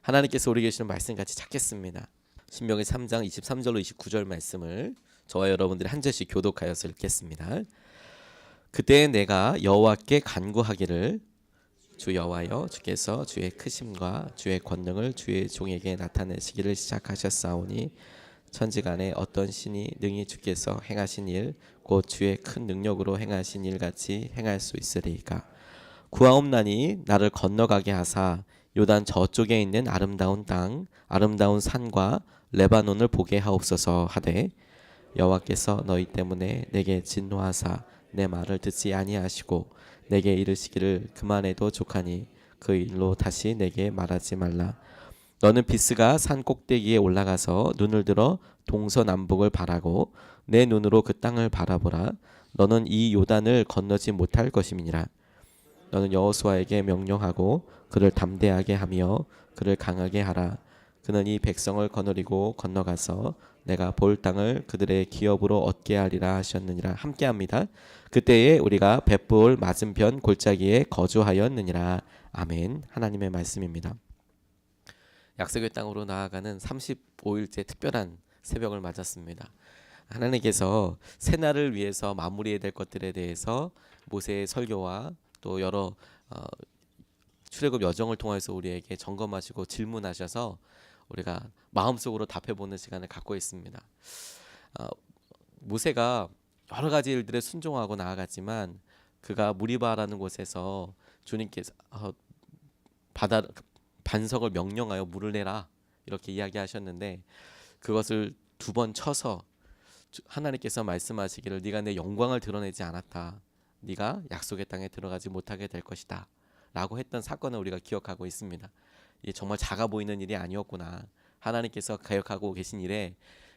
하나님께서 우리 계시는 말씀 같이 찾겠습니다. 신명기 3장 23절로 29절 말씀을 저와 여러분들이 한 절씩 교독하여서 읽겠습니다. 그때 내가 여호와께 간구하기를 주 여호와여 주께서 주의 크심과 주의 권능을 주의 종에게 나타내시기를 시작하셨사오니 천지간에 어떤 신이 능히 주께서 행하신 일 곧 주의 큰 능력으로 행하신 일 같이 행할 수 있으리이까. 구하옵나니 나를 건너가게 하사 요단 저쪽에 있는 아름다운 땅 아름다운 산과 레바논을 보게 하옵소서 하되 여호와께서 너희 때문에 내게 진노하사 내 말을 듣지 아니하시고 내게 이르시기를 그만해도 족하니 그 일로 다시 내게 말하지 말라. 너는 비스가 산 꼭대기에 올라가서 눈을 들어 동서남북을 바라고 내 눈으로 그 땅을 바라보라. 너는 이 요단을 건너지 못할 것임이니라. 너는 여호수아에게 명령하고 그를 담대하게 하며 그를 강하게 하라. 그는 이 백성을 거느리고 건너가서 내가 볼 땅을 그들의 기업으로 얻게 하리라 하셨느니라. 함께합니다. 그때에 우리가 벳볼 맞은편 골짜기에 거주하였느니라. 아멘. 하나님의 말씀입니다. 약속의 땅으로 나아가는 35일째 특별한 새벽을 맞았습니다. 하나님께서 새날을 위해서 마무리해야 될 것들에 대해서 모세의 설교와 또 여러 출애굽 여정을 통해서 우리에게 점검하시고 질문하셔서 우리가 마음속으로 답해보는 시간을 갖고 있습니다. 모세가 여러 가지 일들에 순종하고 나아갔지만 그가 무리바라는 곳에서 주님께서 바다 반석을 명령하여 물을 내라 이렇게 이야기하셨는데 그것을 두 번 쳐서 하나님께서 말씀하시기를 네가 내 영광을 드러내지 않았다. 네가 약속의 땅에 들어가지 못하게 될 것이다 라고 했던 사건을 우리가 기억하고 있습니다. 이게 정말 작아 보이는 일이 아니었구나. 하나님께서 계획하고 계신 일에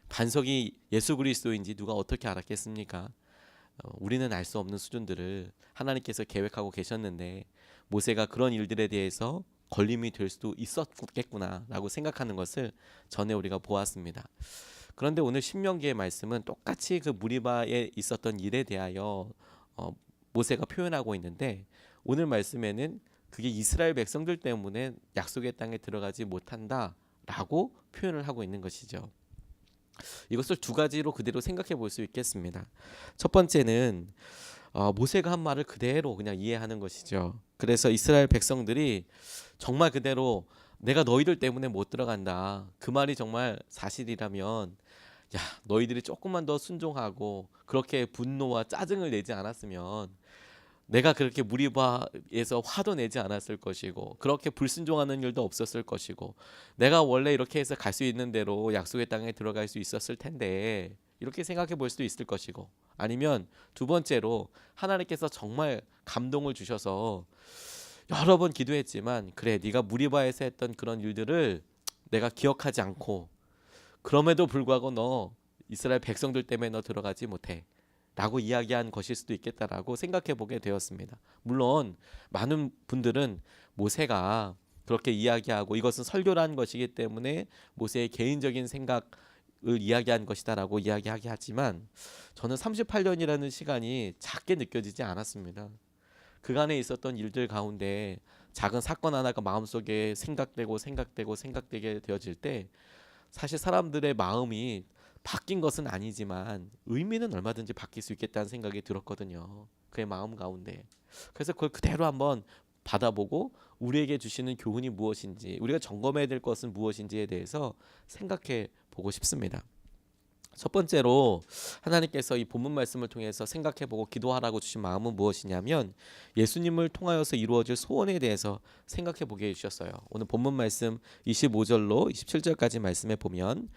반석이 예수 그리스도인지 누가 어떻게 알았겠습니까? 우리는 알 수 없는 수준들을 하나님께서 계획하고 계셨는데 모세가 그런 일들에 대해서 걸림이 될 수도 있었겠구나 라고 생각하는 것을 전에 우리가 보았습니다. 그런데 오늘 신명기의 말씀은 똑같이 그 무리바에 있었던 일에 대하여 모세가 표현하고 있는데 오늘 말씀에는 그게 이스라엘 백성들 때문에 약속의 땅에 들어가지 못한다 라고 표현을 하고 있는 것이죠. 이것을 두 가지로 그대로 생각해 볼 수 있겠습니다. 첫 번째는 모세가 한 말을 그대로 그냥 이해하는 것이죠. 그래서 이스라엘 백성들이 정말 그대로 내가 너희들 때문에 못 들어간다. 그 말이 정말 사실이라면 야 너희들이 조금만 더 순종하고 그렇게 분노와 짜증을 내지 않았으면 내가 그렇게 무리바에서 화도 내지 않았을 것이고 그렇게 불순종하는 일도 없었을 것이고 내가 원래 이렇게 해서 갈 수 있는 대로 약속의 땅에 들어갈 수 있었을 텐데 이렇게 생각해 볼 수도 있을 것이고 아니면 두 번째로 하나님께서 정말 감동을 주셔서 여러 번 기도했지만 그래 네가 무리바에서 했던 그런 일들을 내가 기억하지 않고 그럼에도 불구하고 너 이스라엘 백성들 때문에 너 들어가지 못해 라고 이야기한 것일 수도 있겠다라고 생각해 보게 되었습니다. 물론 많은 분들은 모세가 그렇게 이야기하고 이것은 설교라는 것이기 때문에 모세의 개인적인 생각을 이야기한 것이다라고 이야기하게 하지만 저는 38년이라는 시간이 작게 느껴지지 않았습니다. 그간에 있었던 일들 가운데 작은 사건 하나가 마음속에 생각되게 되어질 때 사실 사람들의 마음이 바뀐 것은 아니지만 의미는 얼마든지 바뀔 수 있겠다는 생각이 들었거든요. 그의 마음 가운데. 그래서 그걸 그대로 한번 받아보고 우리에게 주시는 교훈이 무엇인지 우리가 점검해야 될 것은 무엇인지에 대해서 생각해 보고 싶습니다. 첫 번째로 하나님께서 이 본문 말씀을 통해서 생각해보고 기도하라고 주신 마음은 무엇이냐면 예수님을 통하여서 이루어질 소원에 대해서 생각해보게 해주셨어요. 오늘 본문 말씀 25절로 27절까지 말씀해 보면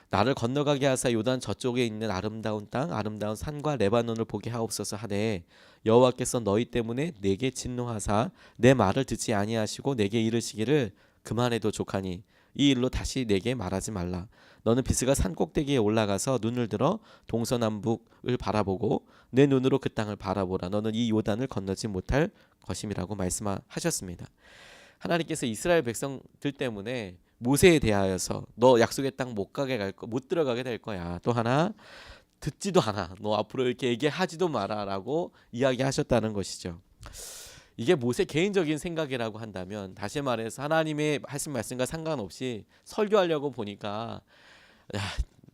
나를 건너가게 하사 요단 저쪽에 있는 아름다운 땅 아름다운 산과 레바논을 보게 하옵소서 하되 여호와께서 너희 때문에 내게 진노하사 내 말을 듣지 아니하시고 내게 이르시기를 그만해도 족하니 이 일로 다시 내게 말하지 말라. 너는 비스가 산 꼭대기에 올라가서 눈을 들어 동서남북을 바라보고 내 눈으로 그 땅을 바라보라. 너는 이 요단을 건너지 못할 것임이라고 말씀하셨습니다. 하나님께서 이스라엘 백성들 때문에 모세에 대하여서 너 약속의 땅 못 들어가게 될 거야. 또 하나 듣지도 않아. 너 앞으로 이렇게 얘기하지도 마라라고 이야기하셨다는 것이죠. 이게 모세 개인적인 생각이라고 한다면, 다시 말해서 하나님의 하신 말씀과 상관없이 설교하려고 보니까 야,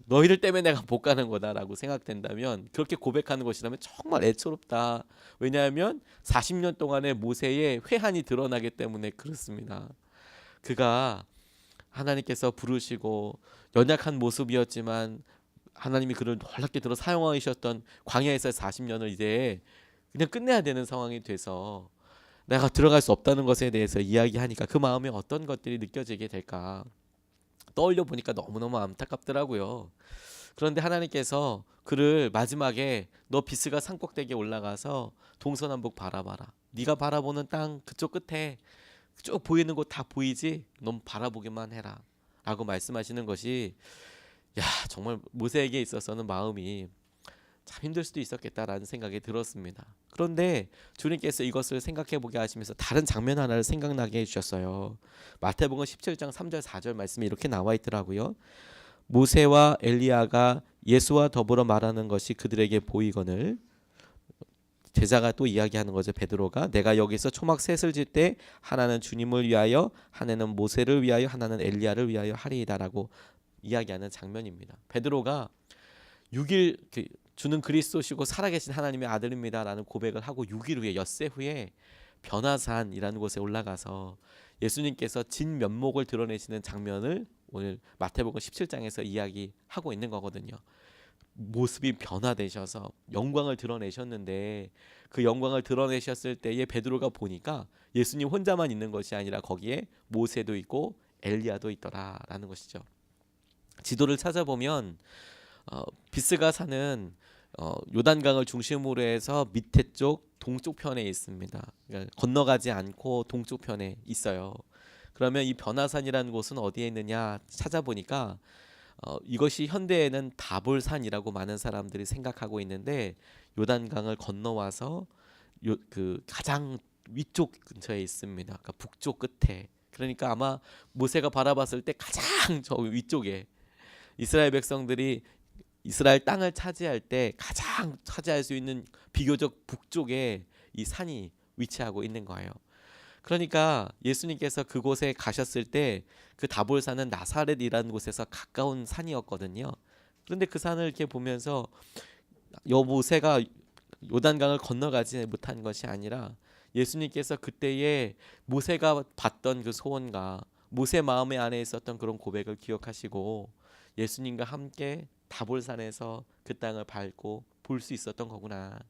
너희들 때문에 내가 못 가는 거다라고 생각된다면, 그렇게 고백하는 것이라면 정말 애처롭다. 왜냐하면 40년 동안의 모세의 회한이 드러나기 때문에 그렇습니다. 그가 하나님께서 부르시고 연약한 모습이었지만 하나님이 그를 놀랍게 들어 사용하셨던 광야에서 40년을 이제 그냥 끝내야 되는 상황이 돼서 내가 들어갈 수 없다는 것에 대해서 이야기하니까 그 마음에 어떤 것들이 느껴지게 될까 떠올려 보니까 너무너무 안타깝더라고요. 그런데 하나님께서 그를 마지막에 너 비스가 산꼭대기에 올라가서 동서남북 바라봐라. 네가 바라보는 땅 그쪽 끝에 쭉 보이는 곳 다 보이지? 넌 바라보기만 해라 라고 말씀하시는 것이, 야, 정말 모세에게 있어서는 마음이 참 힘들 수도 있었겠다라는 생각이 들었습니다. 그런데 주님께서 이것을 생각해 보게 하시면서 다른 장면 하나를 생각나게 해주셨어요. 마태복음 17장 3절 4절 말씀에 이렇게 나와 있더라고요. 모세와 엘리야가 예수와 더불어 말하는 것이 그들에게 보이거늘, 제자가 또 이야기하는 거죠. 베드로가 내가 여기서 초막 셋을 질 때 하나는 주님을 위하여, 하나는 모세를 위하여, 하나는 엘리야를 위하여 하리이다라고 이야기하는 장면입니다. 베드로가 6일 주는 그리스도시고 살아계신 하나님의 아들입니다라는 고백을 하고 6일 후에, 엿새 후에 변화산이라는 곳에 올라가서 예수님께서 진 면목을 드러내시는 장면을 오늘 마태복음 17장에서 이야기하고 있는 거거든요. 모습이 변화되셔서 영광을 드러내셨는데, 그 영광을 드러내셨을 때에 베드로가 보니까 예수님 혼자만 있는 것이 아니라 거기에 모세도 있고 엘리야도 있더라라는 것이죠. 지도를 찾아보면 비스가 산은 요단강을 중심으로 해서 밑에 쪽 동쪽 편에 있습니다. 그러니까 건너가지 않고 동쪽 편에 있어요. 그러면 이 변화산이라는 곳은 어디에 있느냐 찾아보니까 이것이 현대에는 다볼산이라고 많은 사람들이 생각하고 있는데, 요단강을 건너와서 그 가장 위쪽 근처에 있습니다. 그러니까 북쪽 끝에. 그러니까 아마 모세가 바라봤을 때 가장 저 위쪽에, 이스라엘 백성들이 이스라엘 땅을 차지할 때 가장 차지할 수 있는 비교적 북쪽에 이 산이 위치하고 있는 거예요. 그러니까 예수님께서 그곳에 가셨을 때 그 다볼산은 나사렛이라는 곳에서 가까운 산이었거든요. 그런데 그 산을 이렇게 보면서 모세가 요단강을 건너가지 못한 것이 아니라, 예수님께서 그때에 모세가 봤던 그 소원과 모세 마음의 안에 있었던 그런 고백을 기억하시고 예수님과 함께 다볼산에서 그 땅을 밟고 볼 수 있었던 거구나.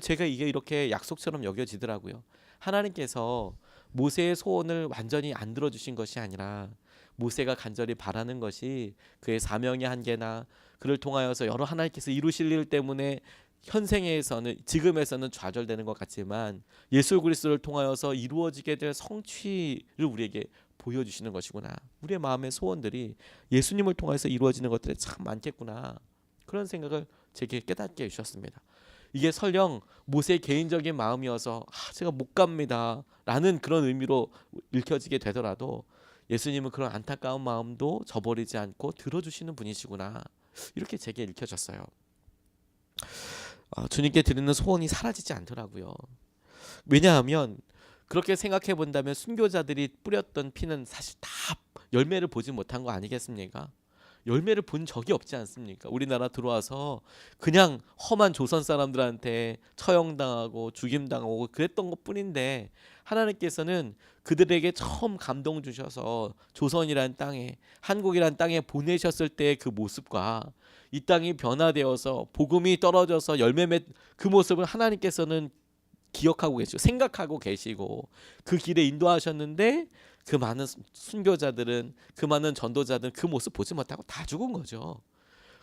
제가 이게 이렇게 약속처럼 여겨지더라고요. 하나님께서 모세의 소원을 완전히 안 들어주신 것이 아니라, 모세가 간절히 바라는 것이 그의 사명의 한계나 그를 통하여서 여러 하나님께서 이루실 일 때문에 현생에서는, 지금에서는 좌절되는 것 같지만 예수 그리스도를 통하여서 이루어지게 될 성취를 우리에게 보여주시는 것이구나. 우리의 마음의 소원들이 예수님을 통해서 이루어지는 것들이 참 많겠구나. 그런 생각을 제게 깨닫게 해주셨습니다. 이게 설령 모세의 개인적인 마음이어서 제가 못 갑니다 라는 그런 의미로 읽혀지게 되더라도, 예수님은 그런 안타까운 마음도 저버리지 않고 들어주시는 분이시구나, 이렇게 제게 읽혀졌어요. 주님께 드리는 소원이 사라지지 않더라고요. 왜냐하면 그렇게 생각해 본다면 순교자들이 뿌렸던 피는 사실 다 열매를 보지 못한 거 아니겠습니까? 열매를 본 적이 없지 않습니까? 우리나라 들어와서 그냥 험한 조선 사람들한테 처형당하고 죽임당하고 그랬던 것뿐인데, 하나님께서는 그들에게 처음 감동 주셔서 조선이란 땅에, 한국이란 땅에 보내셨을 때의 그 모습과 이 땅이 변화되어서 복음이 떨어져서 열매 맺 그 모습을 하나님께서는 기억하고 계시고 생각하고 계시고 그 길에 인도하셨는데, 그 많은 순교자들은, 그 많은 전도자들은 그 모습 보지 못하고 다 죽은 거죠.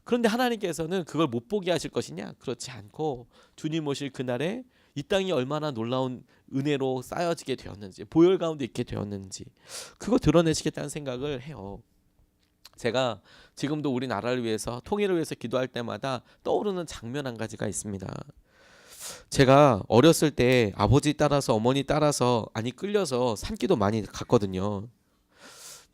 그런데 하나님께서는 그걸 못 보게 하실 것이냐? 그렇지 않고 주님 오실 그날에 이 땅이 얼마나 놀라운 은혜로 쌓여지게 되었는지, 보혈 가운데 있게 되었는지, 그거 드러내시겠다는 생각을 해요. 제가 지금도 우리나라를 위해서, 통일을 위해서 기도할 때마다 떠오르는 장면 한 가지가 있습니다. 제가 어렸을 때 아버지 따라서, 어머니 따라서, 끌려서 산기도 많이 갔거든요.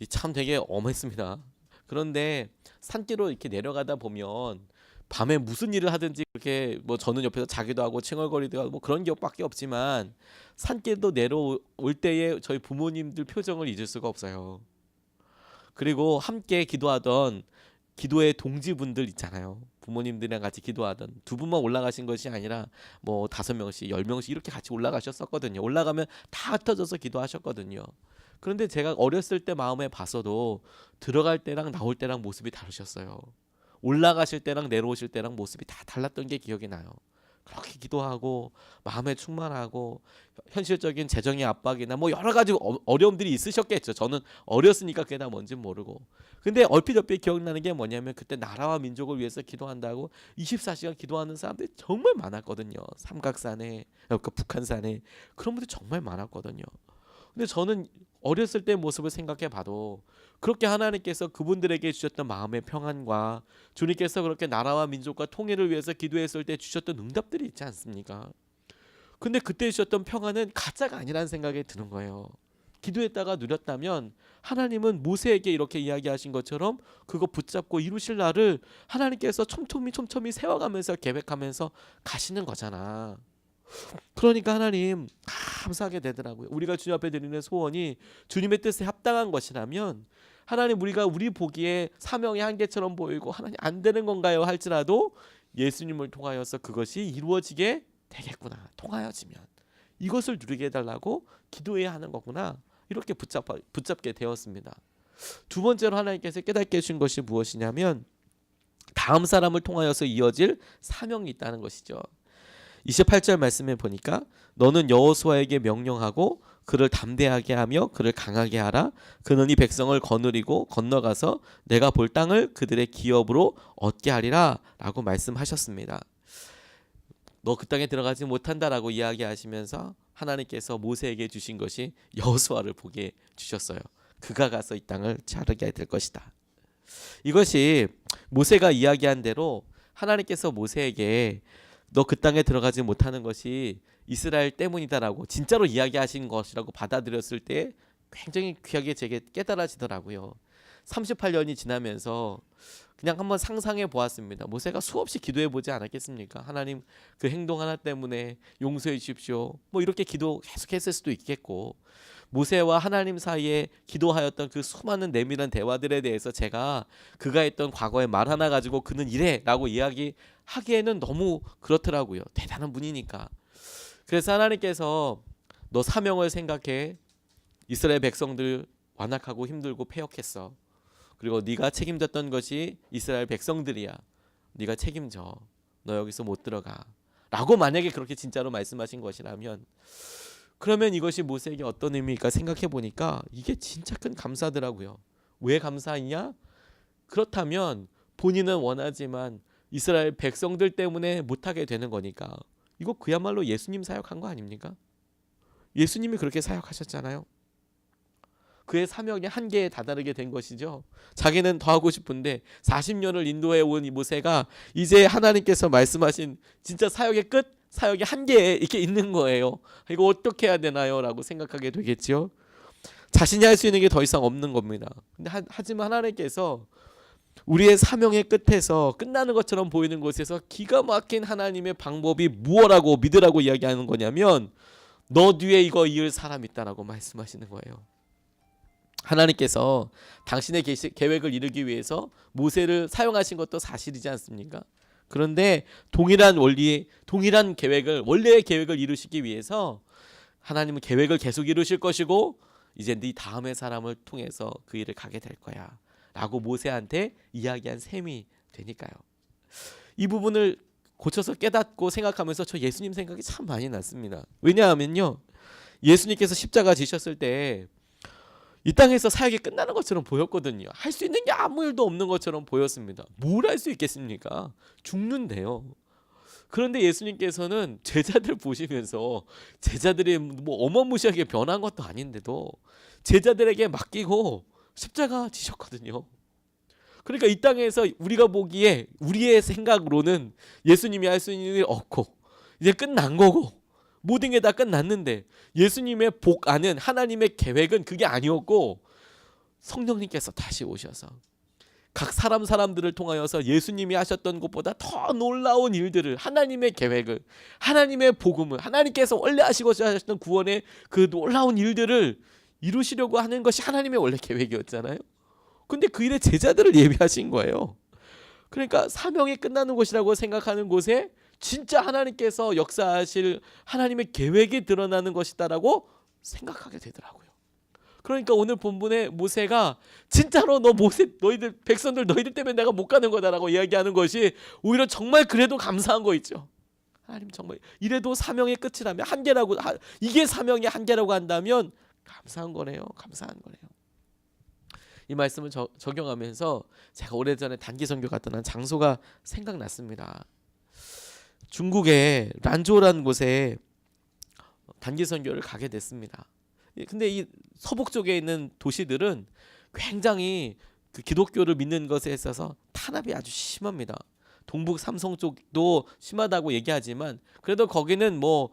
참 되게 엄했습니다. 그런데 산길로 이렇게 내려가다 보면 밤에 무슨 일을 하든지 그렇게 뭐 저는 옆에서 자기도 하고 칭얼거리도 하고 뭐 그런 기억밖에 없지만 산길도 내려올 때에 저희 부모님들 표정을 잊을 수가 없어요. 그리고 함께 기도하던 기도의 동지분들 있잖아요. 부모님들이랑 같이 기도하던 두 분만 올라가신 것이 아니라 뭐 5명씩 10명씩 이렇게 같이 올라가셨었거든요. 올라가면 다 흩어져서 기도하셨거든요. 그런데 제가 어렸을 때 마음에 봤어도 들어갈 때랑 나올 때랑 모습이 다르셨어요. 올라가실 때랑 내려오실 때랑 모습이 다 달랐던 게 기억이 나요. 그렇게 기도하고 마음에 충만하고 현실적인 재정의 압박이나 뭐 여러 가지 어려움들이 있으셨겠죠. 저는 어렸으니까 그게 다 뭔지 모르고. 근데 얼핏 기억나는 게 뭐냐면 그때 나라와 민족을 위해서 기도한다고 24시간 기도하는 사람들이 정말 많았거든요. 삼각산에, 그러니까 북한산에 그런 분들이 정말 많았거든요. 근데 저는 어렸을 때 모습을 생각해 봐도 그렇게 하나님께서 그분들에게 주셨던 마음의 평안과 주님께서 그렇게 나라와 민족과 통일을 위해서 기도했을 때 주셨던 응답들이 있지 않습니까? 근데 그때 주셨던 평안은 가짜가 아니라는 생각이 드는 거예요. 기도했다가 누렸다면 하나님은 모세에게 이렇게 이야기하신 것처럼 그거 붙잡고 이루실 날을 하나님께서 촘촘히 세워가면서 계획하면서 가시는 거잖아. 그러니까 하나님 감사하게 되더라고요. 우리가 주님 앞에 드리는 소원이 주님의 뜻에 합당한 것이라면 하나님 우리가 우리 보기에 사명의 한계처럼 보이고 하나님 안 되는 건가요 할지라도 예수님을 통하여서 그것이 이루어지게 되겠구나. 통하여지면 이것을 누리게 해달라고 기도해야 하는 거구나. 이렇게 붙잡게 되었습니다. 두 번째로 하나님께서 깨닫게 해준 것이 무엇이냐면 다음 사람을 통하여서 이어질 사명이 있다는 것이죠. 28절 말씀에 보니까 너는 여호수아에게 명령하고 그를 담대하게 하며 그를 강하게 하라. 그는 이 백성을 거느리고 건너가서 내가 볼 땅을 그들의 기업으로 얻게 하리라 라고 말씀하셨습니다. 너 그 땅에 들어가지 못한다라고 이야기하시면서 하나님께서 모세에게 주신 것이 여호수아를 보게 주셨어요. 그가 가서 이 땅을 차르게 될 것이다. 이것이 모세가 이야기한 대로 하나님께서 모세에게 너 그 땅에 들어가지 못하는 것이 이스라엘 때문이다라고 진짜로 이야기하신 것이라고 받아들였을 때 굉장히 귀하게 제게 깨달아지더라고요. 38년이 지나면서 그냥 한번 상상해 보았습니다. 모세가 수없이 기도해 보지 않았겠습니까? 하나님 그 행동 하나 때문에 용서해 주십시오. 뭐 이렇게 기도 계속했을 수도 있겠고 모세와 하나님 사이에 기도하였던 그 수많은 내밀한 대화들에 대해서 제가 그가 했던 과거의 말 하나 가지고 그는 이래 라고 이야기하기에는 너무 그렇더라고요. 대단한 분이니까. 그래서 하나님께서 너 사명을 생각해. 이스라엘 백성들 완악하고 힘들고 패역했어. 그리고 네가 책임졌던 것이 이스라엘 백성들이야. 네가 책임져. 너 여기서 못 들어가. 라고 만약에 그렇게 진짜로 말씀하신 것이라면 그러면 이것이 모세에게 어떤 의미일까 생각해 보니까 이게 진짜 큰 감사더라고요. 왜 감사이냐? 그렇다면 본인은 원하지만 이스라엘 백성들 때문에 못하게 되는 거니까 이거 그야말로 예수님 사역한 거 아닙니까? 예수님이 그렇게 사역하셨잖아요. 그의 사명이 한계에 다다르게 된 것이죠. 자기는 더 하고 싶은데 40년을 인도해 온 이 모세가 이제 하나님께서 말씀하신 진짜 사역의 끝, 사역의 한계에 이렇게 있는 거예요. 이거 어떻게 해야 되나요? 라고 생각하게 되겠죠. 자신이 할 수 있는 게 더 이상 없는 겁니다. 근데 하지만 하나님께서 우리의 사명의 끝에서 끝나는 것처럼 보이는 곳에서 기가 막힌 하나님의 방법이 무엇라고 믿으라고 이야기하는 거냐면 너 뒤에 이거 이을 사람 있다라고 말씀하시는 거예요. 하나님께서 당신의 계획을 이루기 위해서 모세를 사용하신 것도 사실이지 않습니까? 그런데 동일한 원리, 동일한 계획을 원래의 계획을 이루시기 위해서 하나님은 계획을 계속 이루실 것이고 이제 네 다음의 사람을 통해서 그 일을 가게 될 거야 라고 모세한테 이야기한 셈이 되니까요. 이 부분을 고쳐서 깨닫고 생각하면서 저 예수님 생각이 참 많이 났습니다. 왜냐하면요, 예수님께서 십자가 지셨을 때 이 땅에서 사역이 끝나는 것처럼 보였거든요. 할 수 있는 게 아무 일도 없는 것처럼 보였습니다. 뭘 할 수 있겠습니까? 죽는데요. 그런데 예수님께서는 제자들 보시면서 제자들이 뭐 어마무시하게 변한 것도 아닌데도 제자들에게 맡기고 십자가 지셨거든요. 그러니까 이 땅에서 우리가 보기에 우리의 생각으로는 예수님이 할 수 있는 일이 없고 이제 끝난 거고 모든 게 다 끝났는데 예수님의 복안은 하나님의 계획은 그게 아니었고 성령님께서 다시 오셔서 각 사람들을 통하여서 예수님이 하셨던 것보다 더 놀라운 일들을, 하나님의 계획을, 하나님의 복음을, 하나님께서 원래 하시고자 하셨던 구원의 그 놀라운 일들을 이루시려고 하는 것이 하나님의 원래 계획이었잖아요. 근데 그 일에 제자들을 예비하신 거예요. 그러니까 사명이 끝나는 곳이라고 생각하는 곳에 진짜 하나님께서 역사하실 하나님의 계획이 드러나는 것이다라고 생각하게 되더라고요. 그러니까 오늘 본문에 모세가 진짜로 너희들 백성들 너희들 때문에 내가 못 가는 거다라고 이야기하는 것이 오히려 정말 그래도 감사한 거 있죠. 하나님 정말 이래도 사명의 끝이라면, 한계라고, 이게 사명의 한계라고 한다면 감사한 거네요. 감사한 거네요. 이 말씀을 적용하면서 제가 오래전에 단기 선교 갔던 한 장소가 생각났습니다. 중국의 란조라는 곳에 단기 선교를 가게 됐습니다. 근데 이 서북 쪽에 있는 도시들은 굉장히 그 기독교를 믿는 것에 있어서 탄압이 아주 심합니다. 동북 삼성 쪽도 심하다고 얘기하지만 그래도 거기는 뭐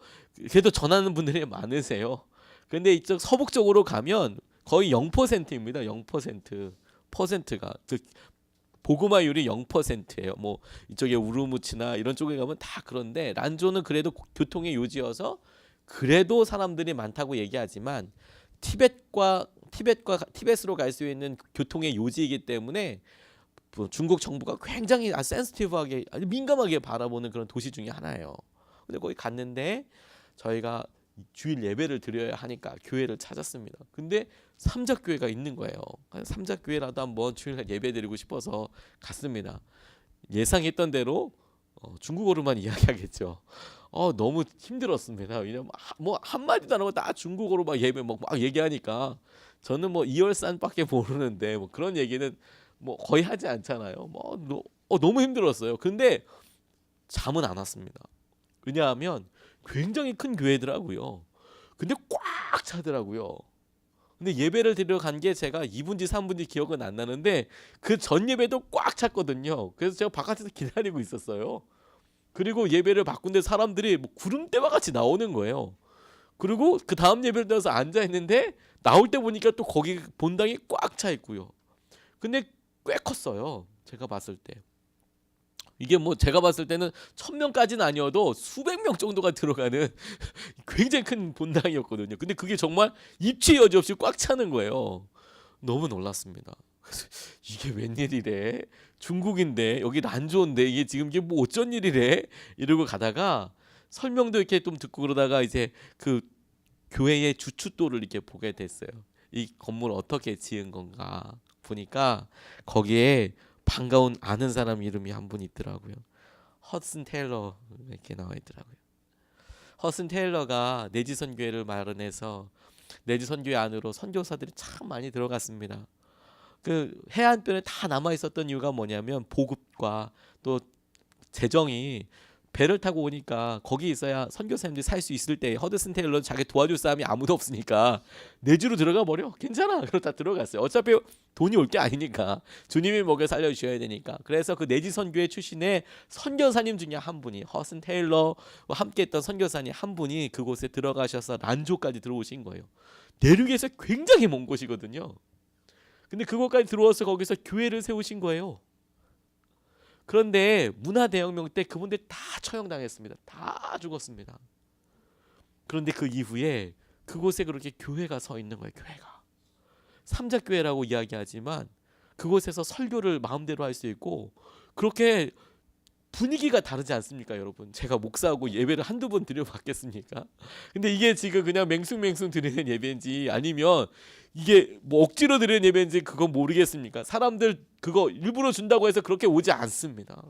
그래도 전하는 분들이 많으세요. 근데 이쪽 서북 쪽으로 가면 거의 0%입니다. 0%. 퍼센트가 그 복음화율이 0%예요. 뭐 이쪽에 우르무치나 이런 쪽에 가면 다 그런데 란조는 그래도 교통의 요지여서 그래도 사람들이 많다고 얘기하지만 티벳으로 갈 수 있는 교통의 요지이기 때문에 중국 정부가 굉장히 센시티브하게, 아주 민감하게 바라보는 그런 도시 중에 하나예요. 근데 거기 갔는데 저희가 주일 예배를 드려야 하니까 교회를 찾았습니다. 근데 삼작교회가 있는 거예요. 삼작교회라도 한번 주일날 예배 드리고 싶어서 갔습니다. 예상했던 대로 중국어로만 이야기하겠죠. 너무 힘들었습니다. 왜냐면 뭐 한마디도 안 하고 다 중국어로 막 예배 막 얘기하니까 저는 뭐 이열산밖에 모르는데 뭐 그런 얘기는 뭐 거의 하지 않잖아요. 너무 힘들었어요. 근데 잠은 안 왔습니다. 왜냐하면 굉장히 큰 교회더라고요. 근데 꽉 차더라고요. 근데 예배를 드리러 간 게 제가 2분지 3분지 기억은 안 나는데 그 전 예배도 꽉 찼거든요. 그래서 제가 바깥에서 기다리고 있었어요. 그리고 예배를 바꾼데 사람들이 뭐 구름대와 같이 나오는 거예요. 그리고 그 다음 예배를 들어서 앉아 있는데 나올 때 보니까 또 거기 본당이 꽉 차 있고요. 근데 꽤 컸어요. 제가 봤을 때. 이게 뭐 제가 봤을 때는 1000명까지는 아니어도 수백 명 정도가 들어가는 굉장히 큰 본당이었거든요. 근데 그게 정말 입추 여지없이 꽉 차는 거예요. 너무 놀랐습니다. 이게 웬일이래? 중국인데 여기 란조인데 이게 지금 이게 뭐 어쩐 일이래? 이러고 가다가 설명도 이렇게 좀 듣고 그러다가 이제 그 교회의 주춧돌을 이렇게 보게 됐어요. 이 건물 어떻게 지은 건가 보니까 거기에 반가운 아는 사람 이름이 한 분 있더라고요. 허슨 테일러 이렇게 나와 있더라고요. 허슨 테일러가 내지선교회를 마련해서 내지선교회 안으로 선교사들이 참 많이 들어갔습니다. 그 해안변에 다 남아 있었던 이유가 뭐냐면 보급과 또 재정이 배를 타고 오니까 거기 있어야 선교사님들이 살 수 있을 때 허드슨 테일러는 자기 도와줄 사람이 아무도 없으니까 내주로 들어가 버려. 괜찮아. 그러다 들어갔어요. 어차피 돈이 올 게 아니니까 주님이 먹여 살려주셔야 되니까. 그래서 그 내지 선교회 출신의 선교사님 중에 한 분이 허슨 테일러와 함께했던 선교사님 한 분이 그곳에 들어가셔서 란조까지 들어오신 거예요. 내륙에서 굉장히 먼 곳이거든요. 근데 그곳까지 들어와서 거기서 교회를 세우신 거예요. 그런데 문화대혁명 때 그분들 다 처형당했습니다. 다 죽었습니다. 그런데 그 이후에 그곳에 그렇게 교회가 서 있는 거예요. 교회가 삼작교회라고 이야기하지만 그곳에서 설교를 마음대로 할 수 있고 그렇게 분위기가 다르지 않습니까, 여러분? 제가 목사하고 예배를 한두 번 드려봤겠습니까? 근데 이게 지금 그냥 맹숭맹숭 드리는 예배인지 아니면 이게 뭐 억지로 드리는 예배인지 그건 모르겠습니까? 사람들 그거 일부러 준다고 해서 그렇게 오지 않습니다.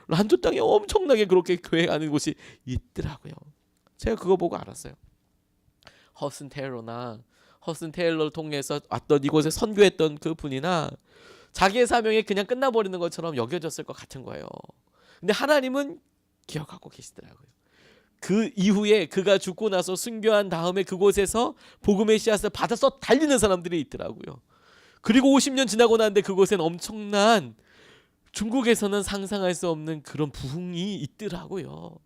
란조 땅에 엄청나게 그렇게 교회 가는 곳이 있더라고요. 제가 그거 보고 알았어요. 허슨 테일러를 통해서 왔던 이곳에 선교했던 그 분이나 자기의 사명이 그냥 끝나버리는 것처럼 여겨졌을 것 같은 거예요. 근데 하나님은 기억하고 계시더라고요. 그 이후에 그가 죽고 나서 순교한 다음에 그곳에서 복음의 씨앗을 받아서 달리는 사람들이 있더라고요. 그리고 50년 지나고 나는데 그곳엔 엄청난 중국에서는 상상할 수 없는 그런 부흥이 있더라고요.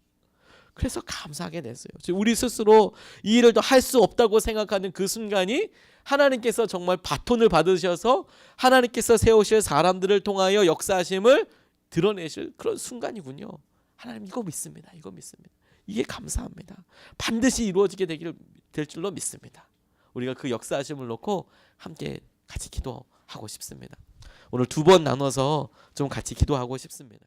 그래서 감사하게 됐어요. 우리 스스로 이 일을 더 할 수 없다고 생각하는 그 순간이 하나님께서 정말 바톤을 받으셔서 하나님께서 세우실 사람들을 통하여 역사하심을 드러내실 그런 순간이군요. 하나님 이거 믿습니다. 이거 믿습니다. 이게 감사합니다. 반드시 이루어지게 될 줄로 믿습니다. 우리가 그 역사하심을 놓고 함께 같이 기도하고 싶습니다. 오늘 두 번 나눠서 좀 같이 기도하고 싶습니다.